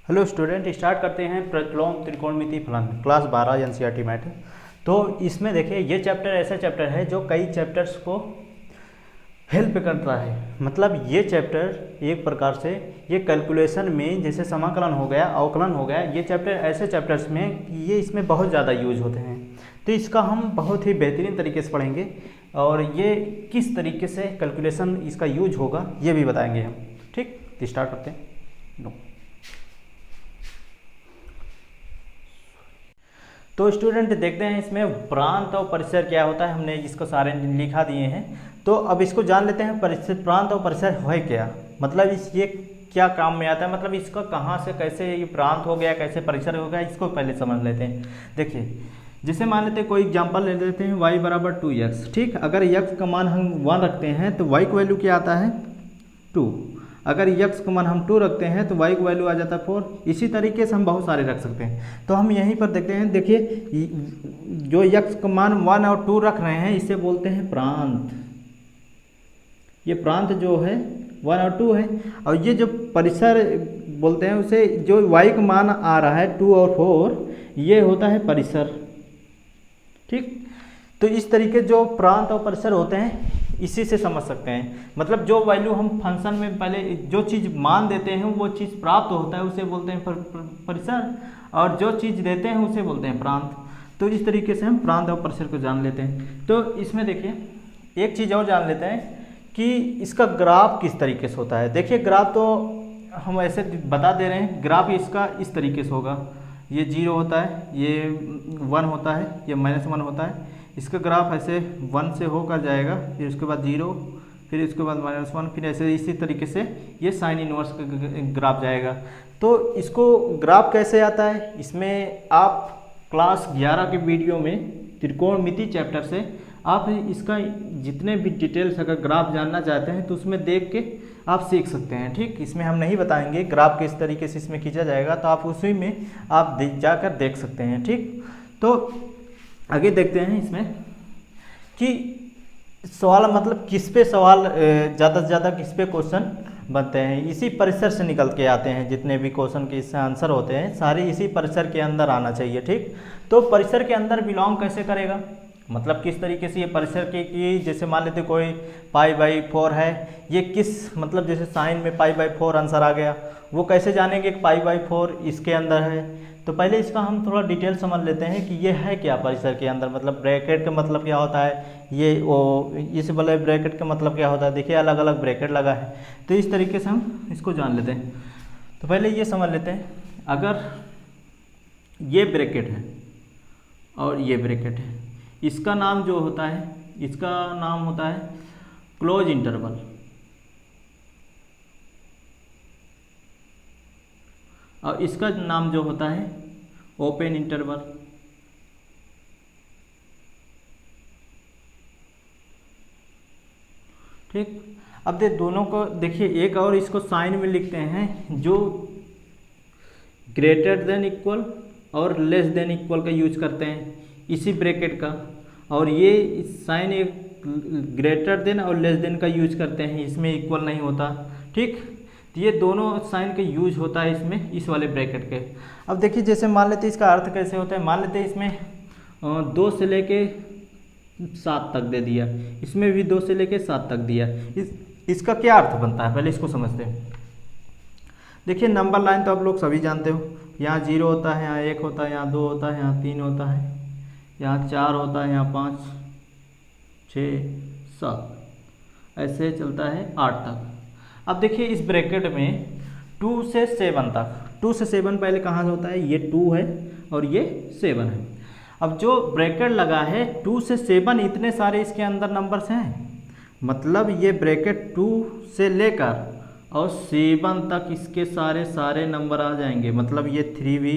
Hello student, start करते हैं प्रतिलोम त्रिकोणमिति फलन क्लास 12 एनसीईआरटी मैथ। तो इसमें देखिए ये चैप्टर ऐसा चैप्टर है जो कई चैप्टर्स को हेल्प करता है। मतलब ये चैप्टर एक प्रकार से ये कैलकुलेशन में जैसे समाकलन हो गया, अवकलन हो गया, ये चैप्टर ऐसे चैप्टर्स में ये इसमें बहुत ज़्यादा यूज होते हैं। तो इसका हम बहुत ही बेहतरीन तरीके से पढ़ेंगे और ये किस तरीके से कैलकुलेशन इसका यूज होगा ये भी बताएंगे हम। ठीक, तो स्टार्ट करते हैं। तो स्टूडेंट देखते हैं इसमें प्रांत और परिसर क्या होता है। हमने इसको सारे लिखा दिए हैं। तो अब इसको जान लेते हैं परिसर, प्रांत और परिसर है क्या, मतलब ये क्या काम में आता है, मतलब इसका कहाँ से कैसे ये प्रांत हो गया, कैसे परिसर हो गया, इसको पहले समझ लेते हैं। देखिए जैसे मान लेते हैं कोई एग्जांपल ले लेते हैं y बराबर 2x। ठीक, अगर x का मान हम 1 रखते हैं तो y का वैल्यू क्या आता है 2। अगर x का मान हम 2 रखते हैं तो y का वैल्यू आ जाता है 4। इसी तरीके से हम बहुत सारे रख सकते हैं। तो हम यहीं पर देखते हैं, देखिए जो x का मान 1 और 2 रख रहे हैं इसे बोलते हैं प्रांत। ये प्रांत जो है 1 और 2 है। और ये जो परिसर बोलते हैं उसे जो y का मान आ रहा है 2 और 4 ये होता है परिसर। ठीक, तो इस तरीके जो प्रांत और परिसर होते हैं इसी से समझ सकते हैं। मतलब जो वैल्यू हम फंक्शन में पहले जो चीज़ मान देते हैं वो चीज़ प्राप्त होता है उसे बोलते हैं परिसर, और जो चीज़ देते हैं उसे बोलते हैं प्रांत। तो इस तरीके से हम प्रांत और परिसर को जान लेते हैं। तो इसमें देखिए एक चीज़ और जान लेते हैं कि इसका ग्राफ किस तरीके से होता है। देखिए ग्राफ तो हम ऐसे बता दे रहे हैं, ग्राफ इसका इस तरीके से होगा। ये 0 होता है, ये 1 होता है, ये -1 होता है। इसका ग्राफ ऐसे 1 से होकर जाएगा, फिर उसके बाद 0, फिर उसके बाद -1, फिर ऐसे इसी तरीके से ये साइन इनवर्स का ग्राफ जाएगा। तो इसको ग्राफ कैसे आता है, इसमें आप क्लास 11 के वीडियो में त्रिकोणमिति चैप्टर से आप इसका जितने भी डिटेल्स अगर ग्राफ जानना चाहते हैं तो उसमें देख के आप सीख सकते हैं। ठीक, इसमें हम नहीं बताएंगे ग्राफ किस तरीके से इसमें खींचा जाएगा, तो आप उसी में आप जाकर देख सकते हैं। ठीक, तो आगे देखते हैं इसमें कि सवाल मतलब किस पे सवाल ज़्यादा से ज़्यादा किस पे क्वेश्चन बनते हैं। इसी परिसर से निकल के आते हैं, जितने भी क्वेश्चन के इससे आंसर होते हैं सारे इसी परिसर के अंदर आना चाहिए। ठीक, तो परिसर के अंदर बिलोंग कैसे करेगा, मतलब किस तरीके से ये परिसर की जैसे मान लेते कोई π/4 है, ये किस मतलब जैसे साइन में π/4 आंसर आ गया, वो कैसे जानेंगे कि π/4 इसके अंदर है। तो पहले इसका हम थोड़ा डिटेल समझ लेते हैं कि ये है क्या परिसर के अंदर। मतलब ब्रैकेट का मतलब क्या होता है, ये इस वाले ब्रैकेट का मतलब क्या होता है। देखिए अलग अलग ब्रैकेट लगा है, तो इस तरीके से हम इसको जान लेते हैं। तो पहले ये समझ लेते हैं, अगर ये ब्रैकेट है और ये ब्रैकेट है, इसका नाम जो होता है इसका नाम होता है क्लोज इंटरवल, और इसका नाम जो होता है ओपन इंटरवल। ठीक, अब दोनों को देखिए एक और इसको साइन में लिखते हैं जो ग्रेटर देन इक्वल और लेस देन इक्वल का यूज करते हैं इसी ब्रैकेट का, और ये साइन एक ग्रेटर देन और लेस देन का यूज करते हैं, इसमें इक्वल नहीं होता। ठीक, तो ये दोनों साइन का यूज होता है इसमें इस वाले ब्रैकेट के। अब देखिए जैसे मान लेते हैं इसका अर्थ कैसे होता है। मान लेते हैं इसमें 2 से लेके 7 तक दे दिया, इसमें भी 2 से लेके 7 तक दिया। इसका क्या अर्थ बनता है पहले इसको समझते हैं। देखिए नंबर लाइन तो आप लोग सभी जानते हो, यहाँ 0 होता है, यहाँ 1 होता है, यहाँ 2 होता है, यहाँ 3 होता है, यहाँ 4 होता है, यहाँ 5, 6, 7, ऐसे चलता है 8 तक। अब देखिए इस ब्रैकेट में 2 से 7 तक, 2 से 7 पहले कहाँ से होता है, ये 2 है और ये 7 है। अब जो ब्रैकेट लगा है 2 से 7 इतने सारे इसके अंदर नंबर्स हैं, मतलब ये ब्रैकेट 2 से लेकर और 7 तक इसके सारे नंबर आ जाएंगे। मतलब ये 3 भी,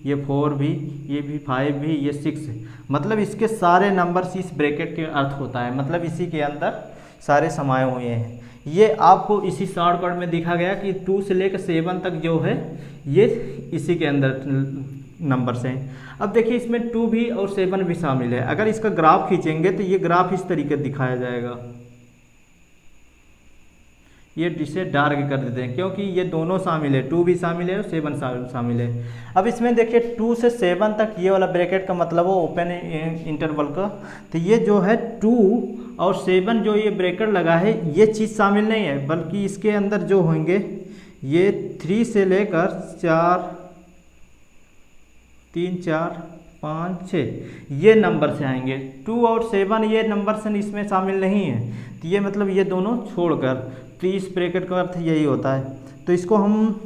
ये 4 भी, ये भी 5 भी, ये 6 है। मतलब इसके सारे नंबर्स इस ब्रैकेट के अर्थ होता है, मतलब इसी के अंदर सारे समाये हुए हैं। ये आपको इसी शॉर्टकट में दिखा गया कि 2 से लेकर 7 तक जो है ये इसी के अंदर नंबर्स हैं। अब देखिए इसमें 2 भी और 7 भी शामिल है। अगर इसका ग्राफ खींचेंगे तो ये ग्राफ इस तरीके दिखाया जाएगा, ये इसे डार्क कर देते हैं क्योंकि ये दोनों शामिल है, 2 भी शामिल है और 7 शामिल है। अब इसमें देखिए 2 से 7 तक ये वाला ब्रैकेट का मतलब हो ओपन इंटरवल का, तो ये जो है 2 और 7 जो ये ब्रैकेट लगा है ये चीज़ शामिल नहीं है, बल्कि इसके अंदर जो होंगे ये 3 से लेकर 4, 3, 4, 5, 6 ये नंबर से आएंगे। 2 और 7 ये नंबर से इसमें शामिल नहीं है, तो ये मतलब ये दोनों छोड़कर, तो इस ब्रैकेट का अर्थ यही होता है। तो इसको हम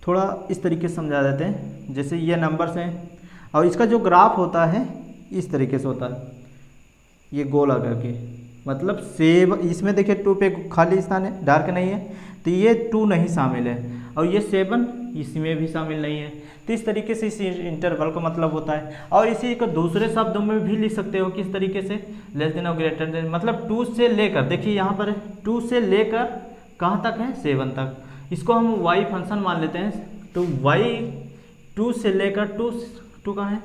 थोड़ा इस तरीके से समझा देते हैं, जैसे ये नंबर्स हैं और इसका जो ग्राफ होता है इस तरीके से होता है, ये गोल आकर के, मतलब सेव इसमें देखिए 2 पे खाली स्थान है, डार्क नहीं है, तो ये 2 नहीं शामिल है और ये 7 इसमें भी शामिल नहीं है। तो इस तरीके से इस इंटरवल का मतलब होता है। और इसी को दूसरे शब्दों में भी लिख सकते हो किस तरीके से, लेस देन और ग्रेटर देन, मतलब 2 से लेकर, देखिए यहाँ पर 2 से लेकर कहाँ तक है 7 तक, इसको हम y फंक्शन मान लेते हैं। तो y 2 से लेकर 2 कहाँ है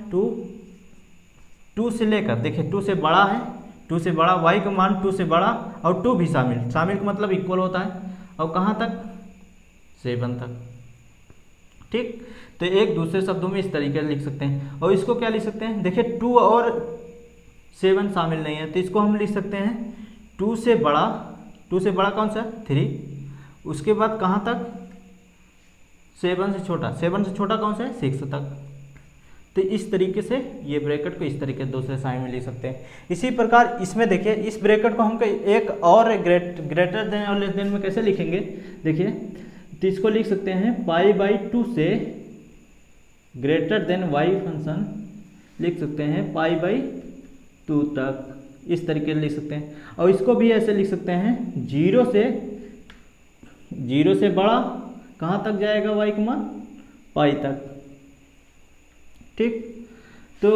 2 से लेकर, देखिए 2 से बड़ा है, 2 से बड़ा, y का मान 2 से बड़ा और 2 भी शामिल का मतलब इक्वल होता है, और कहाँ तक 7 तक। ठीक, तो एक दूसरे शब्दों में इस तरीके से लिख सकते हैं। और इसको क्या लिख सकते हैं, देखिए 2 और 7 शामिल नहीं है, तो इसको हम लिख सकते हैं 2 से बड़ा कौन सा 3, उसके बाद कहाँ तक 7 से छोटा कौन सा है 6 तक। तो इस तरीके से ये ब्रैकेट को इस तरीके से दूसरे साइन में लिख सकते हैं। इसी प्रकार इसमें देखिए इस ब्रैकेट को हम एक और ग्रेटर देन और लेस देन में कैसे लिखेंगे, देखिए तो इसको लिख सकते हैं π/2 से ग्रेटर देन y फंक्शन लिख सकते हैं π/2 तक, इस तरीके से लिख सकते हैं। और इसको भी ऐसे लिख सकते हैं 0 से बड़ा कहाँ तक जाएगा y का मान पाई तक। ठीक, तो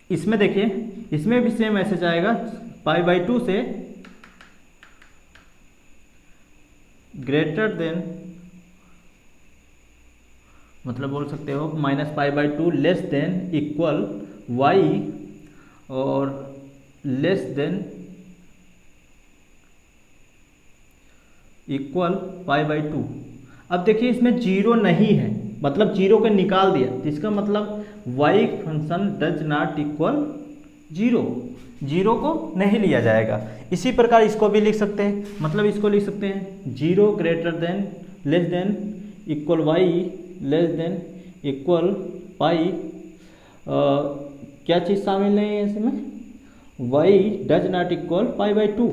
इसमें देखिए इसमें भी सेम ऐसे जाएगा π/2 से ग्रेटर देन, मतलब बोल सकते हो -π/2 लेस देन इक्वल y और लेस देन इक्वल π/2। अब देखिए इसमें 0 नहीं है, मतलब 0 को निकाल दिया, तो इसका मतलब y function does not equal 0 को नहीं लिया जाएगा। इसी प्रकार इसको भी लिख सकते हैं, मतलब इसको लिख सकते हैं 0 greater than less than equal y less than equal pi, क्या चीज़ शामिल नहीं है इसमें, y डज नॉट इक्वल π/2,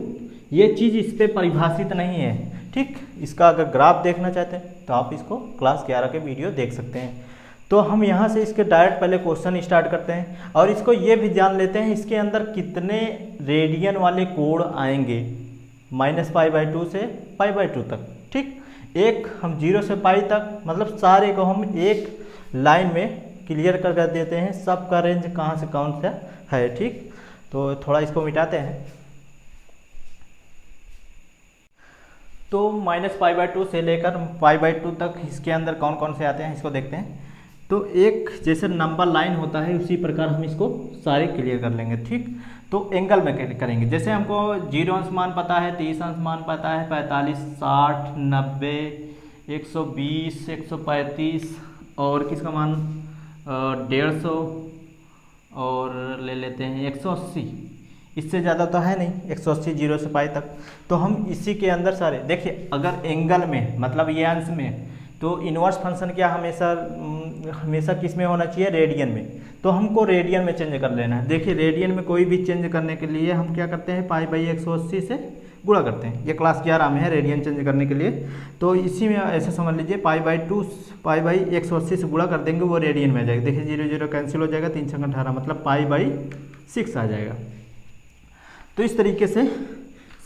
ये चीज़ इस पर परिभाषित नहीं है। ठीक, इसका अगर ग्राफ देखना चाहते हैं तो आप इसको क्लास 11 के वीडियो देख सकते हैं। तो हम यहाँ से इसके डायरेक्ट पहले क्वेश्चन स्टार्ट करते हैं और इसको ये भी जान लेते हैं इसके अंदर कितने रेडियन वाले कोड आएंगे -π/2 से π/2 तक। ठीक, एक हम 0 से पाई तक, मतलब सारे को हम एक लाइन में क्लियर कर देते हैं, सबका रेंज कहाँ से कौन सा है। ठीक, तो थोड़ा इसको मिटाते हैं। तो -π/2 से लेकर π/2 तक इसके अंदर कौन कौन से आते हैं इसको देखते हैं। तो एक जैसे नंबर लाइन होता है उसी प्रकार हम इसको सारे क्लियर कर लेंगे। ठीक, तो एंगल में करेंगे, जैसे हमको 0 अंश मान पता है, 30 अंश मान पता है, 45, 60, 90, 120, 135 और किसका मान 150 और ले लेते हैं 180, इससे ज़्यादा तो है नहीं 180 0 से पाई तक। तो हम इसी के अंदर सारे देखिए, अगर एंगल में मतलब ये अंश में, तो इनवर्स फंक्शन क्या हमेशा किस में होना चाहिए, रेडियन में। तो हमको रेडियन में चेंज कर लेना है। देखिए रेडियन में कोई भी चेंज करने के लिए हम क्या करते हैं, π/180 से गुणा करते हैं। ये क्लास 11 में है रेडियन चेंज करने के लिए। तो इसी में ऐसे समझ लीजिए π/180 से गुणा कर देंगे, वो रेडियन में आ जाएगा। देखिए 0 0 कैंसिल हो जाएगा, 3 6 18, मतलब π/6 आ जाएगा। तो इस तरीके से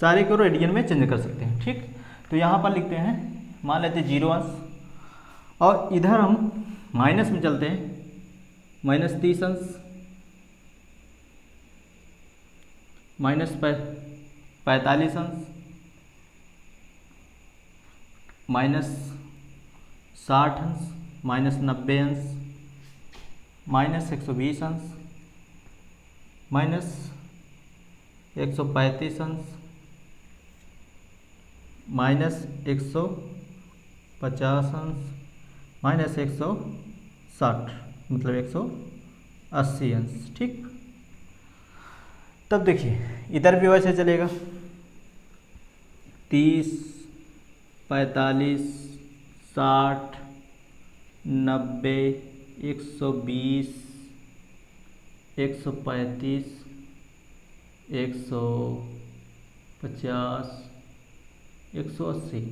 सारे को रेडियन में चेंज कर सकते हैं। ठीक, तो यहाँ पर लिखते हैं, मान लेते हैं 0 अंश और इधर हम माइनस में चलते हैं, -30 अंश, -45 अंश, -60 अंश, -90 अंश, -120 अंश, -135 अंश, -150 अंश -160 मतलब 180 अंश। ठीक, तब देखिए इधर भी वैसे चलेगा 30, 45, 60, 90, 120, 135, 150, 180।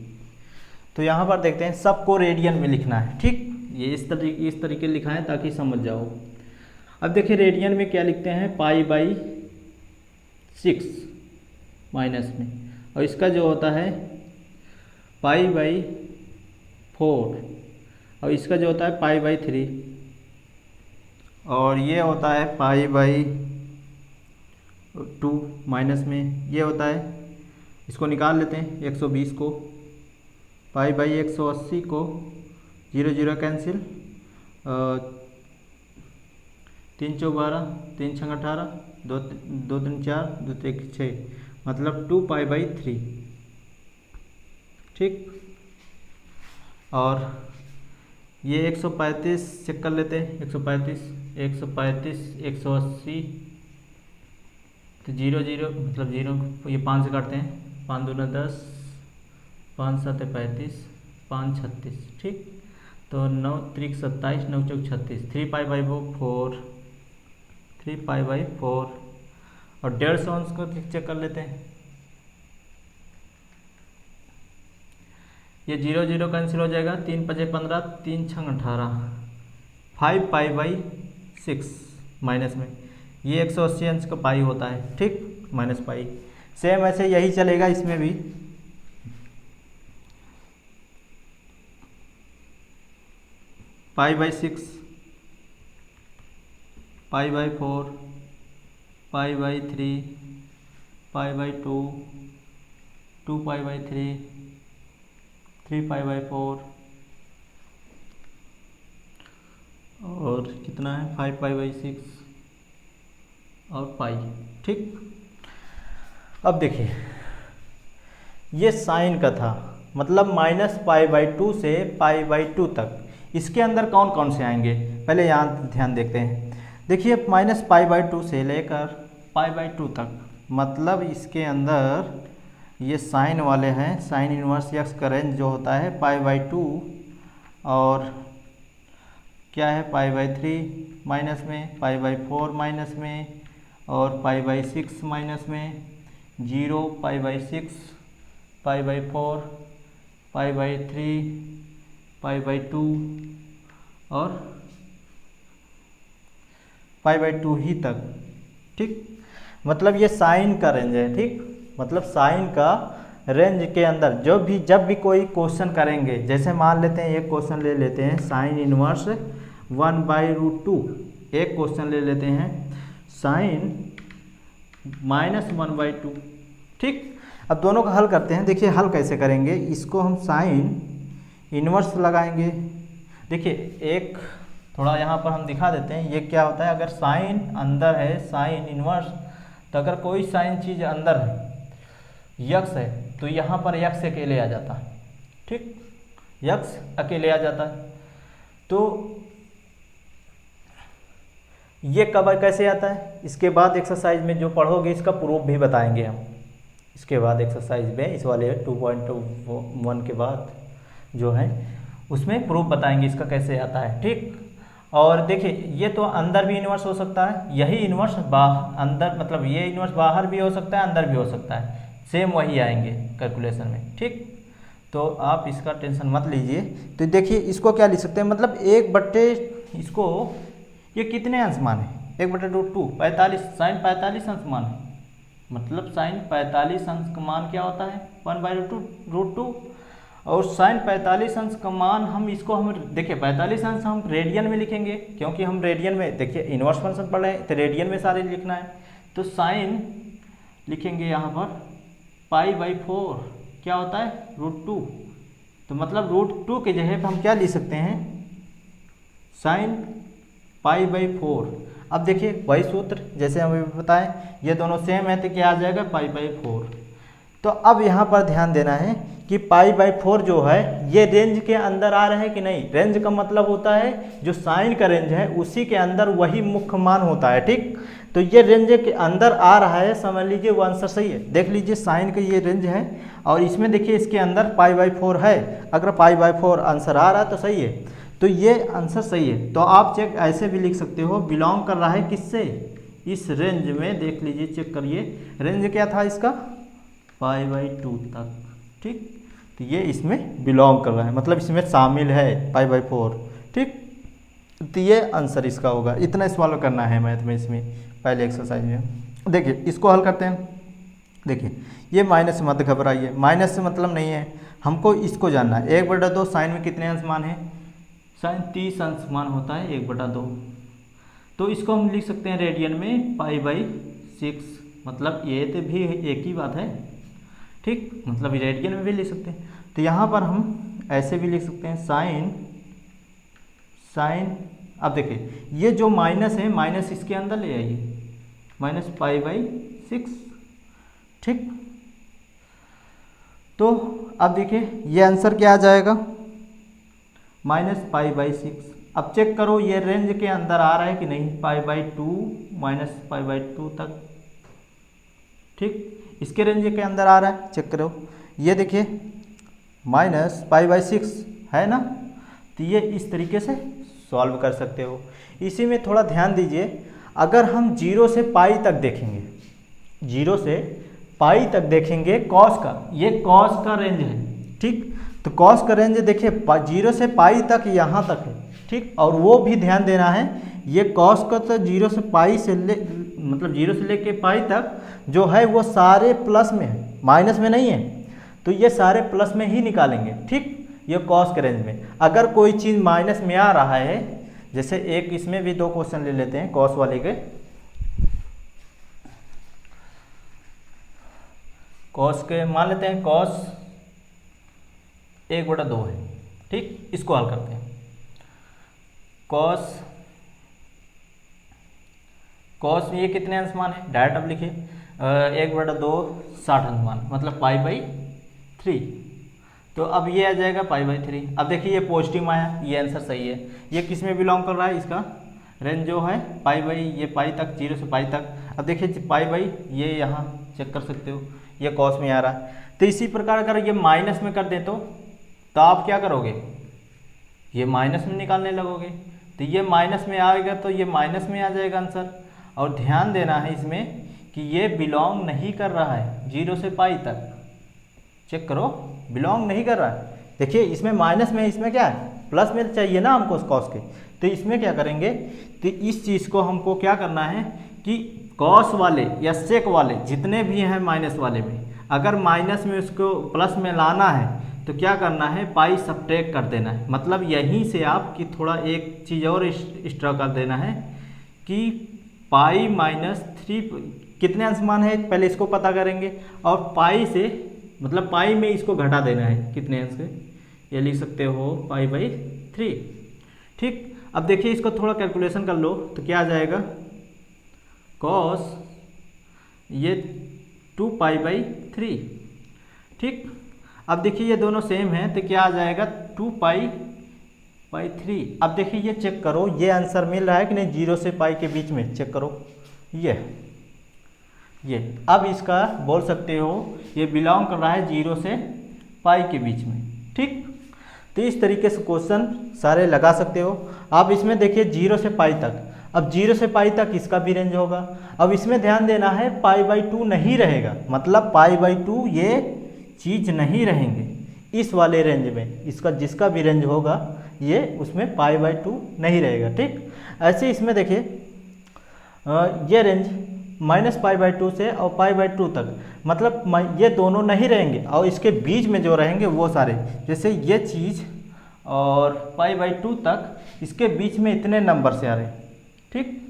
तो यहाँ पर देखते हैं सबको रेडियन में लिखना है। ठीक, ये इस तरीके लिखा है ताकि समझ जाओ। अब देखिए रेडियन में क्या लिखते हैं, π/6 माइनस में, और इसका जो होता है π/4, और इसका जो होता है π/3, और ये होता है π/2 माइनस में, ये होता है, इसको निकाल लेते हैं 120 को, π/180 को 0 0 कैंसिल, 3 चौक 12, 3 छंग 18, 2 3 4, 2 1 6 मतलब 2π/3। ठीक, और ये 135 चेक कर लेते हैं, 135 180 तो 0 0 मतलब 0, ये 5 से काटते हैं, 5 दूना 10, 5 7 35, 5 36। ठीक, तो 9 3 27, 9 चौक 36, 3π/4, 3π/4, और 150 अंश को चेक कर लेते हैं, ये 0 0 कैंसिल हो जाएगा, 3 5 15, 3 6 18, 5π/6 माइनस में, ये 180 अंश का पाई होता है। ठीक, माइनस पाई। सेम ऐसे यही चलेगा इसमें भी, π/6, π/4, π/3, π/2, 2π/3, 3π/4, और कितना है 5π/6 और पाई। ठीक, अब देखिए ये साइन का था, मतलब -π/2 से π/2 तक, इसके अंदर कौन कौन से आएंगे पहले यहाँ ध्यान देखते हैं। देखिए -π/2 से लेकर π/2 तक, मतलब इसके अंदर ये साइन वाले हैं, साइन इनवर्स एक्स का रेंज जो होता है π/2, और क्या है π/3 माइनस में, π/4 माइनस में, और π/6 माइनस में, 0, π/6, π/4, π/3, π/2 और π/2 ही तक। ठीक, मतलब ये साइन का रेंज है। ठीक, मतलब साइन का रेंज के अंदर जब भी कोई क्वेश्चन करेंगे, जैसे मान लेते हैं एक क्वेश्चन ले लेते हैं साइन इनवर्स 1/√2, एक क्वेश्चन ले लेते हैं साइन -1/2। ठीक, अब दोनों का हल करते हैं। देखिए हल कैसे करेंगे, इसको हम साइन इनवर्स लगाएंगे। देखिए एक थोड़ा यहाँ पर हम दिखा देते हैं, ये क्या होता है, अगर साइन अंदर है, साइन इनवर्स, तो अगर कोई साइन चीज़ अंदर है, यक्स है, तो यहाँ पर यक्स अकेले आ जाता है। ठीक, यक्स अकेले आ जाता है। तो ये कब कैसे आता है, इसके बाद एक्सरसाइज में जो पढ़ोगे इसका प्रूफ भी बताएंगे हम। इसके बाद एक्सरसाइज में इस वाले 2.1 के बाद जो है उसमें प्रूफ बताएंगे इसका कैसे आता है। ठीक, और देखिए ये तो अंदर भी इन्वर्स हो सकता है, यही इन्वर्स बाहर अंदर, मतलब ये इन्वर्स बाहर भी हो सकता है, अंदर भी हो सकता है, सेम वही आएंगे कैलकुलेशन में। ठीक, तो आप इसका टेंशन मत लीजिए। तो देखिए इसको क्या लिख सकते हैं, मतलब 1/, इसको ये कितने अंश मान है, 1/√2, 45, साइन 45 अंश मान है, मतलब साइन 45 अंश का मान क्या होता है 1/√2, और साइन 45 अंश का मान हम इसको देखिए 45 अंश हम रेडियन में लिखेंगे, क्योंकि हम रेडियन में देखिए इनवर्स फंक्शन पढ़ रहे हैं, तो रेडियन में सारे लिखना है। तो साइन लिखेंगे यहाँ पर π/4 क्या होता है √2, तो मतलब √2 के जगह पर हम क्या लिख सकते हैं, साइन π/4। अब देखिए वही सूत्र जैसे हमें बताएं, ये दोनों सेम है तो क्या आ जाएगा π/4। तो अब यहाँ पर ध्यान देना है कि π/4 जो है ये रेंज के अंदर आ रहा है कि नहीं। रेंज का मतलब होता है जो साइन का रेंज है उसी के अंदर वही मुख्य मान होता है, ठीक। तो ये रेंज के अंदर आ रहा है, समझ लीजिए वो आंसर सही है। देख लीजिए साइन का ये रेंज है और इसमें देखिए इसके अंदर π/4 है। अगर π/4 आंसर आ रहा है तो सही है, तो ये आंसर सही है। तो आप चेक ऐसे भी लिख सकते हो, बिलोंग कर रहा है किससे, इस रेंज में। देख लीजिए, चेक करिए, रेंज क्या था इसका, π/2 तक, ठीक। तो ये इसमें बिलोंग कर रहा है, मतलब इसमें शामिल है π/4, ठीक। तो ये आंसर इसका होगा। इतना सवाल करना है मैथ में, इसमें पहले एक्सरसाइज में। देखिए इसको हल करते हैं। देखिए ये माइनस से मत घबराइए, माइनस से मतलब नहीं है, हमको इसको जानना है। 1/2 साइन में कितने अंश मान है, साइन 30 अंश मान होता है 1/2। तो इसको हम लिख सकते हैं रेडियन में π/6, मतलब ये तो भी एक ही बात है, ठीक। मतलब रेडियन में भी लिख सकते हैं। तो यहाँ पर हम ऐसे भी लिख सकते हैं साइन। अब देखिए ये जो माइनस है, माइनस इसके अंदर ले आइए, -π/6, ठीक। तो अब देखिए ये आंसर क्या आ जाएगा, -π/6। अब चेक करो ये रेंज के अंदर आ रहा है कि नहीं, π/2 -π/2 तक, ठीक। इसके रेंज के अंदर आ रहा है, चेक करो। ये देखिए -π/6 है ना। तो ये इस तरीके से सॉल्व कर सकते हो। इसी में थोड़ा ध्यान दीजिए, अगर हम 0 से π तक देखेंगे, 0 से π तक देखेंगे कॉस का, ये कॉस का रेंज है, ठीक। तो कॉस का रेंज देखिए 0 से π तक यहाँ तक है, ठीक। और वो भी ध्यान देना है, ये कॉस का तो 0 से π से मतलब 0 से लेके π तक जो है वो सारे प्लस में है, माइनस में नहीं है। तो ये सारे प्लस में ही निकालेंगे, ठीक। ये कॉस के रेंज में। अगर कोई चीज़ माइनस में आ रहा है, जैसे एक इसमें भी 2 क्वेश्चन ले लेते हैं कॉस वाले के। कॉस के मान लेते हैं कॉस 1/2 है, ठीक। इसको हल करते हैं। कॉस ये कितने अंश मान है, डायरेक्ट अब लिखिए 1/2 60 अंश मान, मतलब π/3। तो अब ये आ जाएगा π/3। अब देखिए ये पॉजिटिव आया, ये आंसर सही है। ये किस में बिलोंग कर रहा है, इसका रेंज जो है ये π तक, 0 से π तक। अब देखिए ये यहाँ चेक कर सकते हो, ये कॉस में आ रहा है। तो इसी प्रकार अगर ये माइनस में कर दें तो आप क्या करोगे, ये माइनस में निकालने लगोगे। तो ये माइनस में आएगा तो ये माइनस में आ जाएगा आंसर। और ध्यान देना है इसमें कि ये बिलोंग नहीं कर रहा है 0 से π तक, चेक करो, बिलोंग नहीं कर रहा है। देखिए इसमें माइनस में, इसमें क्या है, प्लस में चाहिए ना हमको कॉस के। तो इसमें क्या करेंगे, तो इस चीज़ को हमको क्या करना है कि कॉस वाले या सेक वाले जितने भी हैं माइनस वाले में, अगर माइनस में उसको प्लस में लाना है तो क्या करना है, पाई सब्ट्रैक्ट कर देना है। मतलब यहीं से आपकी थोड़ा एक चीज़ और एक्स्ट्रा कर देना है कि π-3 कितने अंश मान है, पहले इसको पता करेंगे। और पाई से मतलब पाई में इसको घटा देना है कितने अंश से, ये लिख सकते हो π/3, ठीक। अब देखिए इसको थोड़ा कैलकुलेशन कर लो तो क्या आ जाएगा, कॉस ये 2π/3, ठीक। अब देखिए ये दोनों सेम हैं तो क्या आ जाएगा 2π/3। अब देखिए ये चेक करो, ये आंसर मिल रहा है कि नहीं, 0 से π के बीच में, चेक करो ये अब इसका बोल सकते हो ये बिलोंग कर रहा है 0 से π के बीच में, ठीक। तो इस तरीके से क्वेश्चन सारे लगा सकते हो आप। इसमें देखिए 0 से π तक, अब 0 से π तक इसका भी रेंज होगा। अब इसमें ध्यान देना है π/2 नहीं रहेगा, मतलब π/2 ये चीज़ नहीं रहेंगे इस वाले रेंज में, इसका जिसका भी रेंज होगा ये उसमें π/2 नहीं रहेगा, ठीक। ऐसे इसमें देखिए ये रेंज -π/2 से और π/2 तक, मतलब ये दोनों नहीं रहेंगे और इसके बीच में जो रहेंगे वो सारे, जैसे ये चीज़ और π/2 तक, इसके बीच में इतने नंबर से आ रहे हैं, ठीक।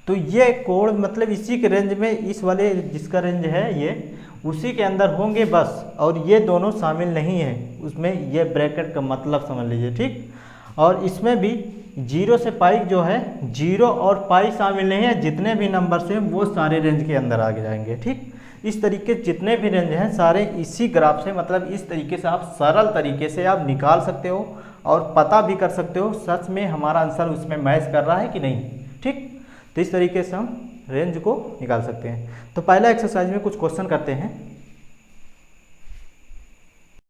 तो ये कोड मतलब इसी के रेंज में, इस वाले जिसका रेंज है ये उसी के अंदर होंगे बस, और ये दोनों शामिल नहीं है उसमें, ये ब्रैकेट का मतलब समझ लीजिए, ठीक। और इसमें भी 0 से π जो है, 0 और π शामिल नहीं है, जितने भी नंबर से वो सारे रेंज के अंदर आ जाएंगे, ठीक। इस तरीके जितने भी रेंज हैं सारे इसी ग्राफ से, मतलब इस तरीके से आप सरल तरीके से आप निकाल सकते हो और पता भी कर सकते हो सच में हमारा आंसर उसमें मैच कर रहा है कि नहीं। ठीक, तो इस तरीके से हम रेंज को निकाल सकते हैं। तो पहला एक्सरसाइज में कुछ क्वेश्चन करते हैं।